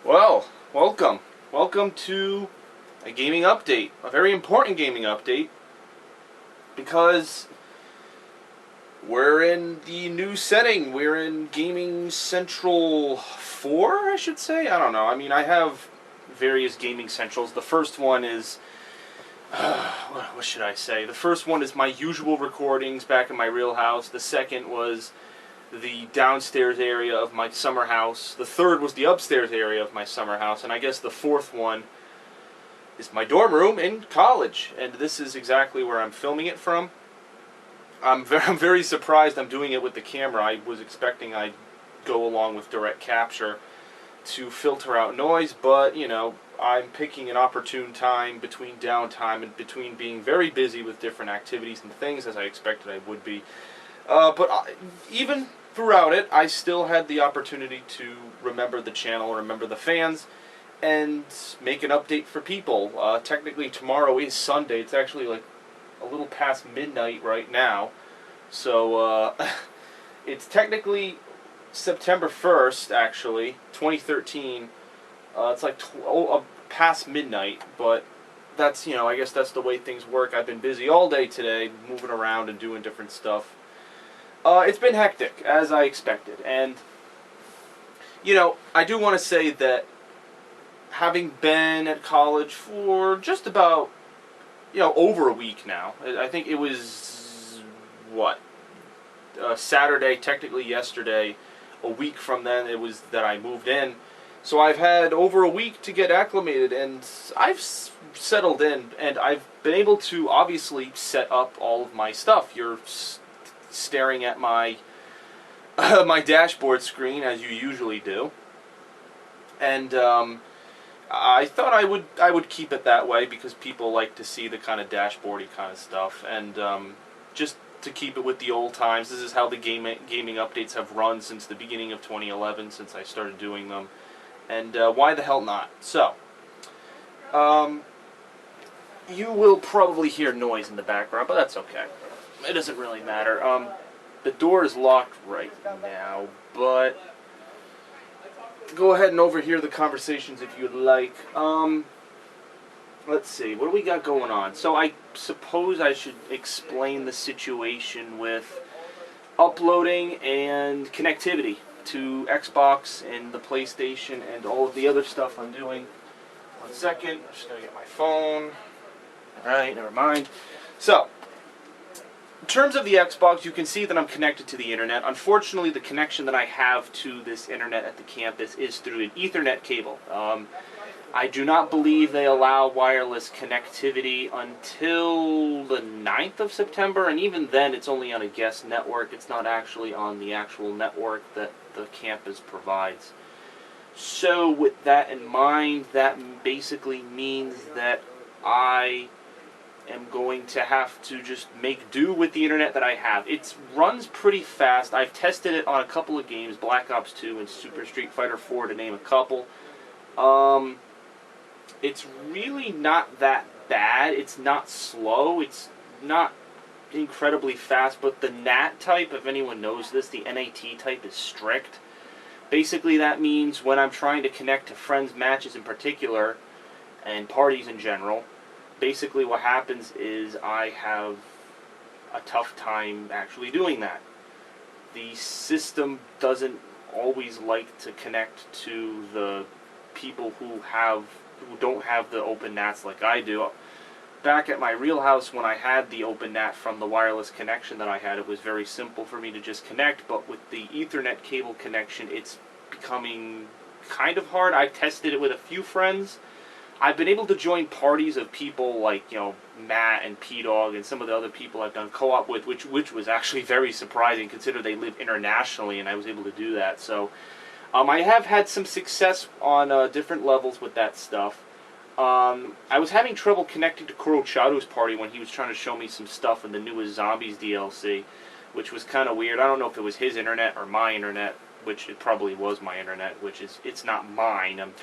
Well, welcome. Welcome to a gaming update. A very important gaming update because we're in the new setting. We're in Gaming Central 4, I should say. I don't know. I mean, I have various Gaming Centrals. The first one is... what should I say? The first one is my usual recordings back in my real house. The second was the downstairs area of my summer house. The third was the upstairs area of my summer house. And I guess the fourth one is my dorm room in college. And this is exactly where I'm filming it from. I'm very surprised I'm doing it with the camera. I was expecting I'd go along with direct capture to filter out noise, but, you know, I'm picking an opportune time between downtime and between being very busy with different activities and things, as I expected I would be. Even throughout it, I still had the opportunity to remember the channel, remember the fans, and make an update for people. Technically, tomorrow is Sunday. It's actually like a little past midnight right now. So, it's technically September 1st, actually, 2013. It's like past midnight, but that's, you know, I guess that's the way things work. I've been busy all day today, moving around and doing different stuff. It's been hectic, as I expected, and, you know, I do want to say that having been at college for just about, you know, over a week now, I think it was, what, Saturday, technically yesterday, a week from then it was that I moved in. So I've had over a week to get acclimated, and I've settled in, and I've been able to obviously set up all of my stuff. You're staring at my my dashboard screen, as you usually do, and I thought I would keep it that way because people like to see the kind of dashboardy kind of stuff, and just to keep it with the old times. This is how the gaming updates have run since the beginning of 2011, since I started doing them. And why the hell not? So, you will probably hear noise in the background, but that's okay. It doesn't really matter. The door is locked right now, but go ahead and overhear the conversations if you'd like. Let's see, what do we got going on? So I suppose I should explain the situation with uploading and connectivity to Xbox and the PlayStation and all of the other stuff I'm doing. 1 second, I'm just going to get my phone. Alright, never mind. So, in terms of the Xbox, you can see that I'm connected to the internet. Unfortunately, the connection that I have to this internet at the campus is through an Ethernet cable. I do not believe they allow wireless connectivity until the 9th of September, and even then it's only on a guest network. It's not actually on the actual network that the campus provides. So with that in mind, that basically means that I am going to have to just make do with the internet that I have. It runs pretty fast. I've tested it on a couple of games, Black Ops 2 and Super Street Fighter 4 to name a couple. It's really not that bad. It's not slow. It's not incredibly fast, but the NAT type, if anyone knows this, the NAT type is strict. Basically, that means when I'm trying to connect to friends' matches in particular, and parties in general, basically what happens is I have a tough time actually doing that. The system doesn't always like to connect to the people who don't have the open NATs like I do. Back at my real house, when I had the open NAT from the wireless connection that I had, it was very simple for me to just connect, but with the Ethernet cable connection, it's becoming kind of hard. I tested it with a few friends. I've been able to join parties of people like, you know, Matt and P-Dog and some of the other people I've done co-op with, which was actually very surprising, considering they live internationally, and I was able to do that. So, I have had some success on different levels with that stuff. I was having trouble connecting to Kurocharu's party when he was trying to show me some stuff in the newest Zombies DLC, which was kind of weird. I don't know if it was his internet or my internet, which it probably was my internet, which is, it's not mine. I'm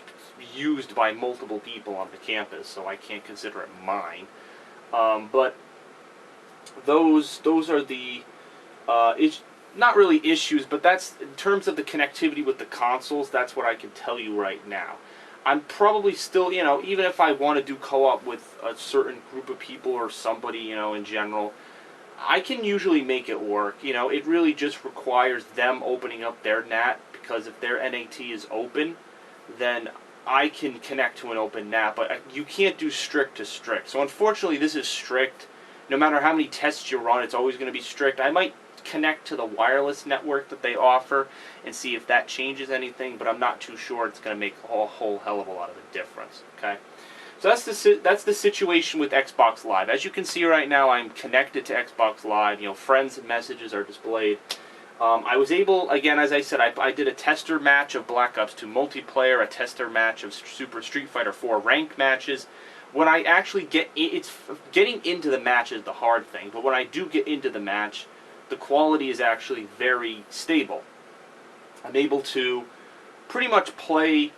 used by multiple people on the campus, so I can't consider it mine. But those are the not really issues, but that's, in terms of the connectivity with the consoles, that's what I can tell you right now. I'm probably still, you know, even if I want to do co-op with a certain group of people or somebody, you know, in general, I can usually make it work. You know, it really just requires them opening up their NAT, because if their NAT is open, then I can connect to an open NAT, but you can't do strict to strict. So unfortunately, this is strict. No matter how many tests you run, it's always going to be strict. I might connect to the wireless network that they offer and see if that changes anything, but I'm not too sure it's going to make a whole hell of a lot of a difference. Okay, so that's the situation with Xbox Live. As you can see right now, I'm connected to Xbox Live. You know, friends and messages are displayed. I was able, again, as I said, I did a tester match of Black Ops 2 multiplayer, a tester match of Super Street Fighter 4 ranked matches. When I actually getting into the match is the hard thing, but when I do get into the match, the quality is actually very stable. I'm able to pretty much play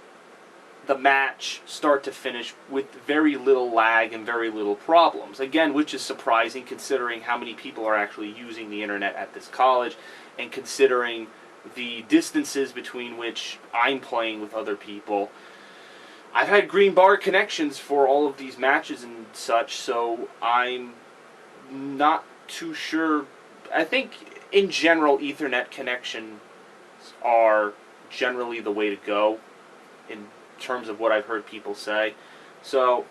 the match start to finish with very little lag and very little problems. Again, which is surprising considering how many people are actually using the internet at this college, and considering the distances between which I'm playing with other people. I've had green bar connections for all of these matches and such, so I'm not too sure. I think in general Ethernet connections are generally the way to go in terms of what I've heard people say. So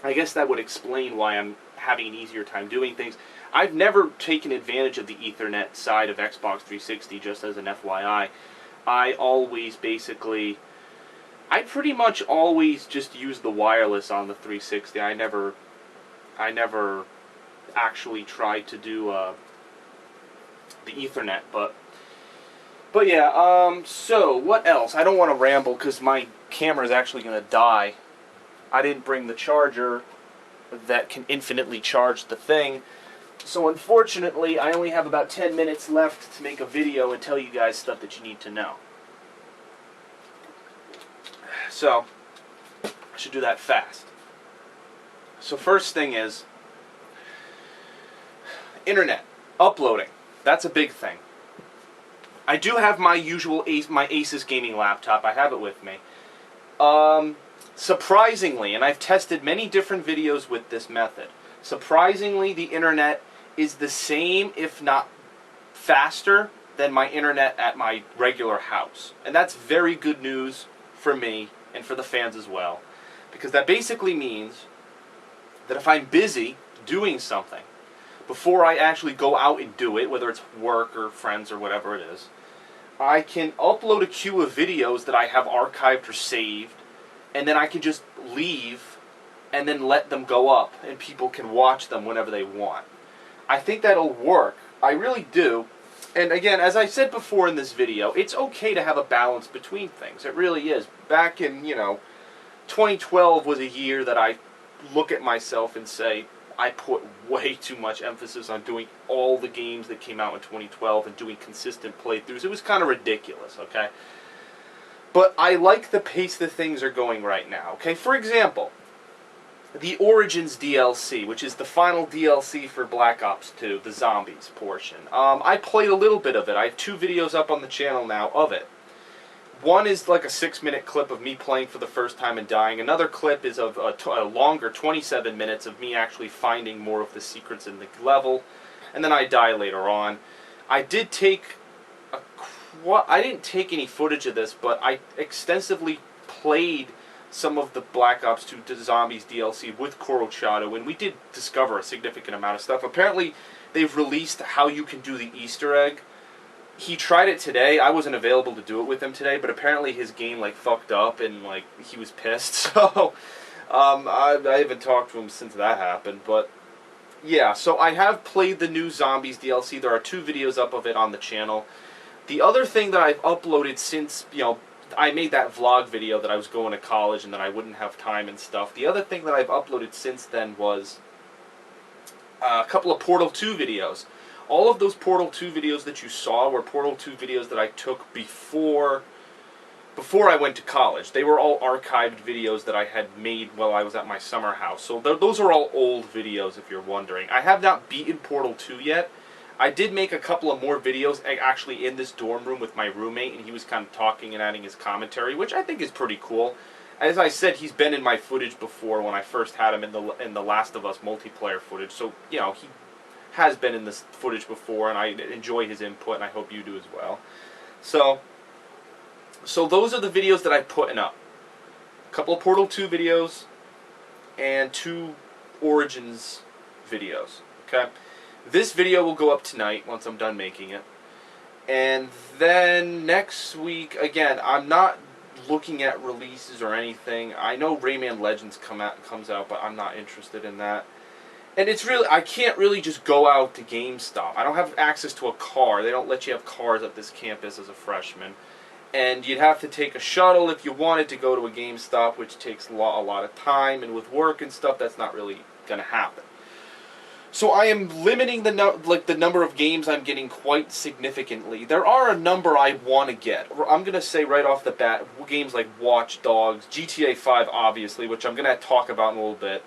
I guess that would explain why I'm having an easier time doing things. I've never taken advantage of the Ethernet side of Xbox 360, just as an FYI. I pretty much always just use the wireless on the 360. I never actually tried to do the Ethernet, but yeah. So what else? I don't want to ramble because my camera is actually going to die. I didn't bring the charger that can infinitely charge the thing. So unfortunately, I only have about 10 minutes left to make a video and tell you guys stuff that you need to know. So, I should do that fast. So first thing is, internet, uploading. That's a big thing. I do have my usual my Asus gaming laptop. I have it with me. Surprisingly, and I've tested many different videos with this method, surprisingly the internet is the same, if not faster, than my internet at my regular house. And that's very good news for me and for the fans as well, because that basically means that if I'm busy doing something, before I actually go out and do it, whether it's work or friends or whatever it is, I can upload a queue of videos that I have archived or saved, and then I can just leave and then let them go up, and people can watch them whenever they want. I think that'll work. I really do. And again, as I said before in this video, it's okay to have a balance between things. It really is. Back in, 2012 was a year that I look at myself and say, I put way too much emphasis on doing all the games that came out in 2012 and doing consistent playthroughs. It was kind of ridiculous, okay? But I like the pace that things are going right now, okay? For example, the Origins DLC, which is the final DLC for Black Ops 2, the Zombies portion. I played a little bit of it. I have 2 videos up on the channel now of it. One is like a 6-minute clip of me playing for the first time and dying. Another clip is of a longer 27 minutes of me actually finding more of the secrets in the level. And then I die later on. I did take I didn't take any footage of this, but I extensively played some of the Black Ops 2 Zombies DLC with Korochado, and we did discover a significant amount of stuff. Apparently, they've released how you can do the Easter egg. He tried it today. I wasn't available to do it with him today, but apparently his game fucked up and he was pissed. So I haven't talked to him since that happened. But yeah, so I have played the new Zombies DLC. There are 2 videos up of it on the channel. The other thing that I've uploaded since I made that vlog video that I was going to college and that I wouldn't have time and stuff. The other thing that I've uploaded since then was a couple of Portal 2 videos. All of those Portal 2 videos that you saw were Portal 2 videos that I took before I went to college. They were all archived videos that I had made while I was at my summer house. So those are all old videos, if you're wondering. I have not beaten Portal 2 yet. I did make a couple of more videos actually in this dorm room with my roommate, and he was kind of talking and adding his commentary, which I think is pretty cool. As I said, he's been in my footage before when I first had him in the Last of Us multiplayer footage, so he has been in this footage before, and I enjoy his input, and I hope you do as well. So those are the videos that I'm putting up. A couple of Portal 2 videos and 2 Origins videos. Okay, this video will go up tonight once I'm done making it, and then next week, again, I'm not looking at releases or anything. I know Rayman Legends comes out, but I'm not interested in that. And it's really, I can't really just go out to GameStop. I don't have access to a car. They don't let you have cars at this campus as a freshman. And you'd have to take a shuttle if you wanted to go to a GameStop, which takes a lot of time. And with work and stuff, that's not really going to happen. So I am limiting the number of games I'm getting quite significantly. There are a number I want to get. I'm going to say right off the bat, games like Watch Dogs, GTA 5 obviously, which I'm going to talk about in a little bit.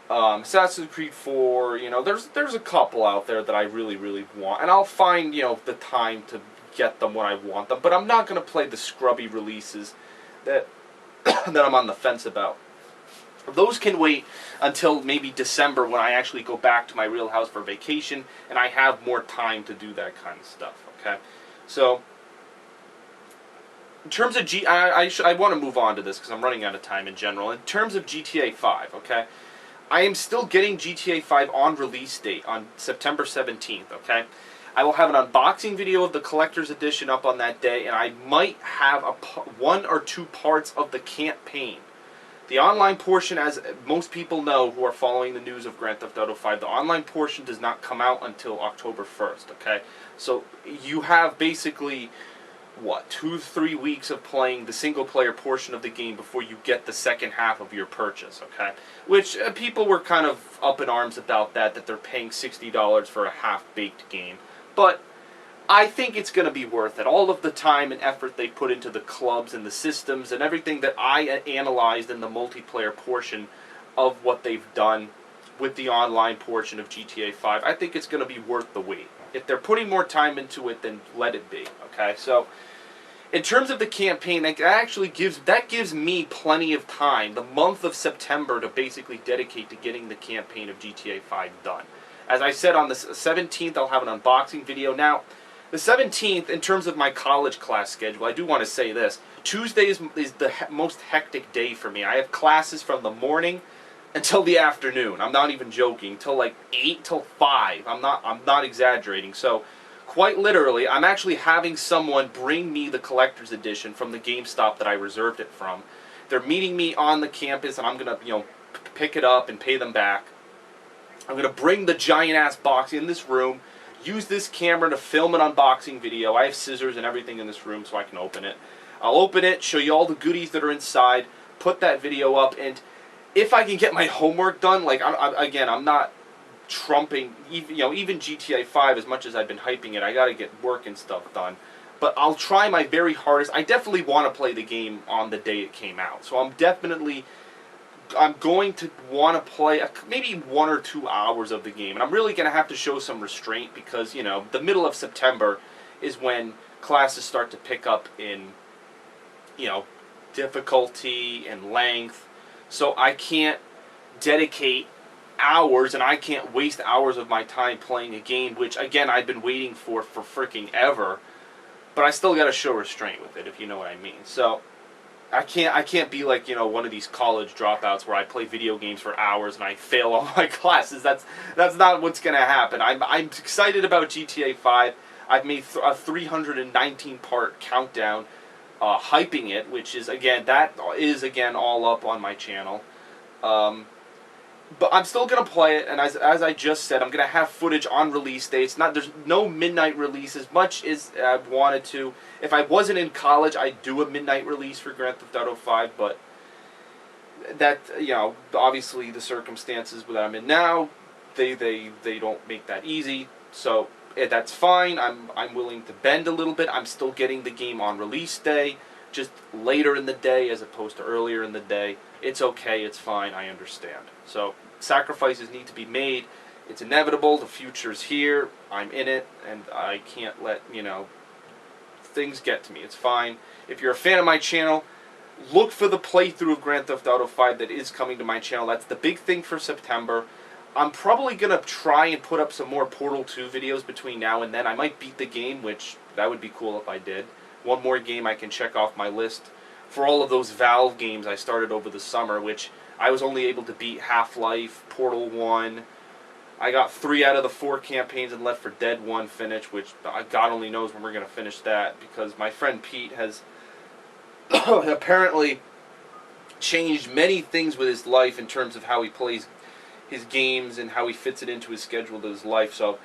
Assassin's Creed 4, there's a couple out there that I really, really want. And I'll find, the time to get them when I want them. But I'm not going to play the scrubby releases that, that I'm on the fence about. Those can wait until maybe December when I actually go back to my real house for vacation and I have more time to do that kind of stuff, okay? So, in terms of I want to move on to this because I'm running out of time in general. In terms of GTA 5, okay? I am still getting GTA 5 on release date on September 17th, okay? I will have an unboxing video of the collector's edition up on that day, and I might have 1 or 2 parts of the campaign. The online portion, as most people know who are following the news of Grand Theft Auto 5, the online portion does not come out until October 1st, okay? So you have basically, 2-3 weeks of playing the single-player portion of the game before you get the second half of your purchase, okay? Which people were kind of up in arms about that they're paying $60 for a half-baked game. But I think it's going to be worth it. All of the time and effort they put into the clubs and the systems and everything that I analyzed in the multiplayer portion of what they've done with the online portion of GTA 5, I think it's going to be worth the wait. If they're putting more time into it, then let it be, okay? So, in terms of the campaign, that gives me plenty of time, the month of September, to basically dedicate to getting the campaign of GTA 5 done. As I said, on the 17th, I'll have an unboxing video. Now, the 17th, in terms of my college class schedule, I do want to say this. Tuesday is the most hectic day for me. I have classes from the morning until the afternoon. I'm not even joking. Till like 8 till 5. I'm not exaggerating. So, quite literally, I'm actually having someone bring me the collector's edition from the GameStop that I reserved it from. They're meeting me on the campus, and I'm going to, pick it up and pay them back. I'm going to bring the giant-ass box in this room, use this camera to film an unboxing video. I have scissors and everything in this room so I can open it. I'll open it, show you all the goodies that are inside, put that video up, and if I can get my homework done, I'm not trumping, even GTA 5, as much as I've been hyping it, I gotta get work and stuff done. But I'll try my very hardest. I definitely want to play the game on the day it came out. So I'm going to want to play maybe 1 or 2 hours of the game. And I'm really going to have to show some restraint because, the middle of September is when classes start to pick up in, difficulty and length. So I can't dedicate hours, and I can't waste hours of my time playing a game, which, again, I've been waiting for freaking ever. But I still got to show restraint with it, if you know what I mean. So I can't be like, one of these college dropouts where I play video games for hours and I fail all my classes. That's not what's going to happen. I'm excited about GTA 5. I've made a 319-part countdown hyping it, which is, again, all up on my channel. But I'm still going to play it, and as I just said, I'm going to have footage on release day. There's no midnight release as much as I wanted to. If I wasn't in college, I'd do a midnight release for Grand Theft Auto 5, but that, obviously the circumstances that I'm in now, they don't make that easy, so that's fine. I'm willing to bend a little bit. I'm still getting the game on release day, just later in the day as opposed to earlier in the day. It's okay, it's fine, I understand. So, sacrifices need to be made, It's inevitable. The future's here. I'm in it, and I can't let, things get to me. It's fine. If you're a fan of my channel, look for the playthrough of Grand Theft Auto 5 that is coming to my channel. That's the big thing for September. I'm probably going to try and put up some more Portal 2 videos between now and then. I might beat the game, which that would be cool if I did. One more game I can check off my list for all of those Valve games I started over the summer, which I was only able to beat Half-Life, Portal 1. I got 3 out of the 4 campaigns and Left 4 Dead 1 finished, which God only knows when we're going to finish that, because my friend Pete has apparently changed many things with his life in terms of how he plays his games and how he fits it into his schedule to his life. So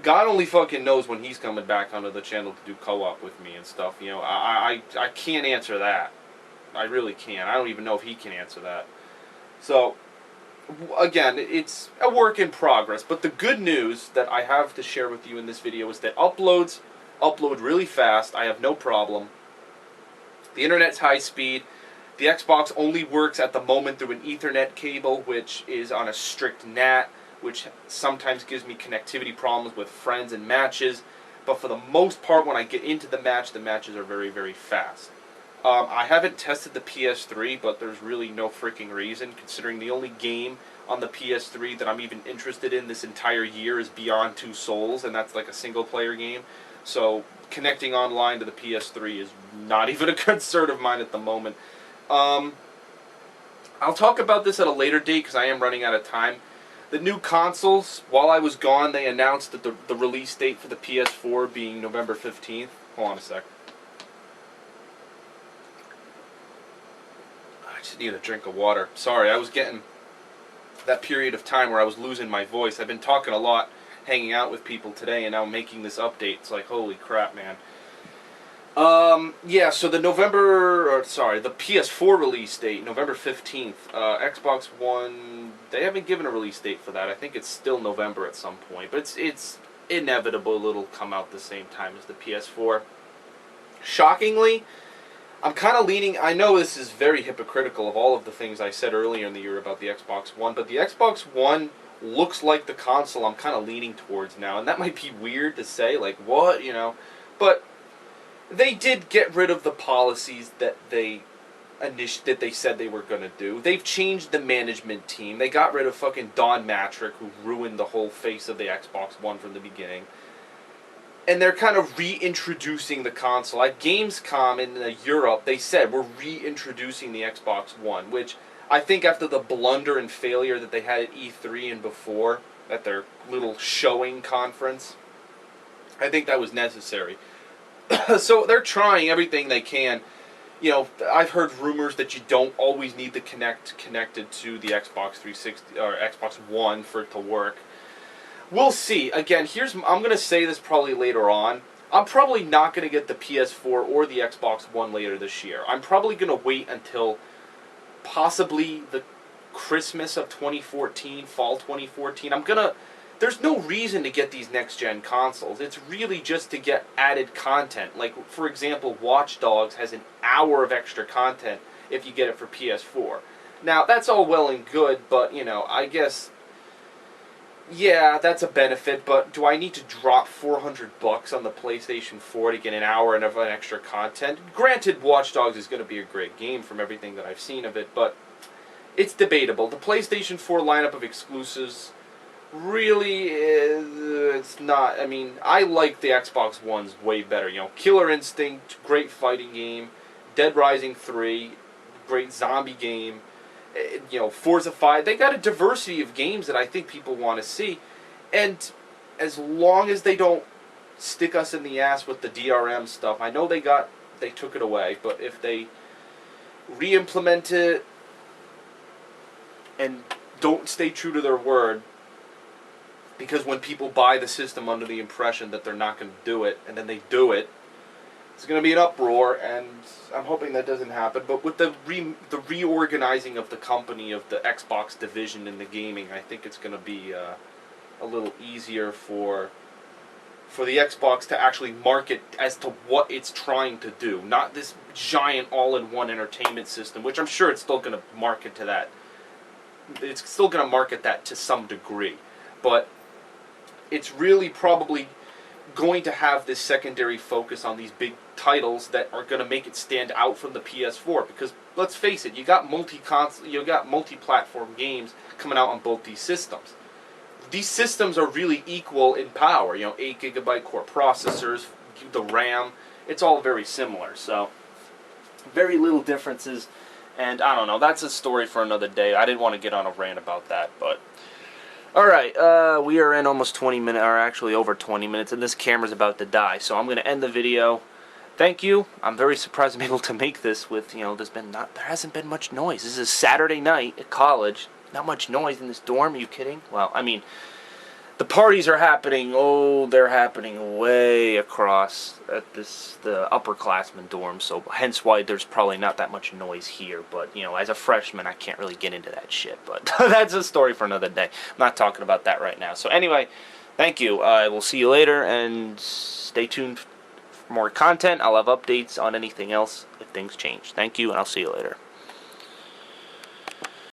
God only fucking knows when he's coming back onto the channel to do co-op with me and stuff. I can't answer that. I really can't. I don't even know if he can answer that. So again, it's a work in progress. But the good news that I have to share with you in this video is that upload really fast. I have no problem. The internet's high speed. The Xbox only works at the moment through an Ethernet cable, which is on a strict NAT, which sometimes gives me connectivity problems with friends and matches. But for the most part, when I get into the matches are very, very fast. I haven't tested the PS3, but there's really no freaking reason, considering the only game on the PS3 that I'm even interested in this entire year is Beyond Two Souls, and that's like a single-player game. So connecting online to the PS3 is not even a concern of mine at the moment. I'll talk about this at a later date because I am running out of time. The new consoles, while I was gone, they announced that the release date for the PS4 being November 15th. Hold on a sec. I just need a drink of water. Sorry, I was getting that period of time where I was losing my voice. I've been talking a lot, hanging out with people today, and now making this update. It's like, holy crap, man. Yeah, so the PS4 release date, November 15th. Xbox One, they haven't given a release date for that. I think it's still November at some point. But it's inevitable it'll come out the same time as the PS4. Shockingly, I'm kind of leaning, I know this is very hypocritical of all of the things I said earlier in the year about the Xbox One, but the Xbox One looks like the console I'm kind of leaning towards now. And that might be weird to say, like, what, but they did get rid of the policies that they said they were going to do. They've changed the management team. They got rid of fucking Don Matrick, who ruined the whole face of the Xbox One from the beginning. And they're kind of reintroducing the console. At Gamescom in Europe, they said, we're reintroducing the Xbox One, which I think after the blunder and failure that they had at E3 and before, at their little showing conference, I think that was necessary. So they're trying everything they can. I've heard rumors that you don't always need the connected to the Xbox 360 or Xbox One for it to work. We'll see. Again, I'm going to say this probably later on. I'm probably not going to get the PS4 or the Xbox One later this year. I'm probably going to wait until possibly the Christmas of 2014, fall 2014. There's no reason to get these next-gen consoles. It's really just to get added content. Like, for example, Watch Dogs has an hour of extra content if you get it for PS4. Now, that's all well and good, but, I guess, yeah, that's a benefit, but do I need to drop $400 on the PlayStation 4 to get an hour of an extra content? Granted, Watch Dogs is going to be a great game from everything that I've seen of it, but it's debatable. The PlayStation 4 lineup of exclusives really it's not. I mean, I like the Xbox One's way better. Killer Instinct, great fighting game. Dead Rising 3, great zombie game. Forza 5. They got a diversity of games that I think people want to see. And as long as they don't stick us in the ass with the DRM stuff, I know they took it away, but if they re-implement it and don't stay true to their word, because when people buy the system under the impression that they're not going to do it, and then they do it, it's going to be an uproar, and I'm hoping that doesn't happen. But with the reorganizing of the company, of the Xbox division in the gaming, I think it's going to be a little easier for the Xbox to actually market as to what it's trying to do. Not this giant all-in-one entertainment system, which I'm sure it's still going to market to that. It's still going to market that to some degree. But it's really probably going to have this secondary focus on these big titles that are going to make it stand out from the PS4. Because let's face it, you got multi-platform games coming out on both these systems. These systems are really equal in power. 8 GB core processors, the RAM, it's all very similar. So very little differences. And I don't know, that's a story for another day. I didn't want to get on a rant about that, but alright, we are in almost 20 minutes, or actually over 20 minutes, and this camera's about to die, so I'm going to end the video. Thank you. I'm very surprised I'm able to make this with, there hasn't been much noise. This is Saturday night at college. Not much noise in this dorm, are you kidding? Well, I mean, the parties are happening, they're happening way across at the upperclassmen dorm, so hence why there's probably not that much noise here. But, as a freshman, I can't really get into that shit, but that's a story for another day. I'm not talking about that right now. So anyway, thank you. I will see you later, and stay tuned for more content. I'll have updates on anything else if things change. Thank you, and I'll see you later.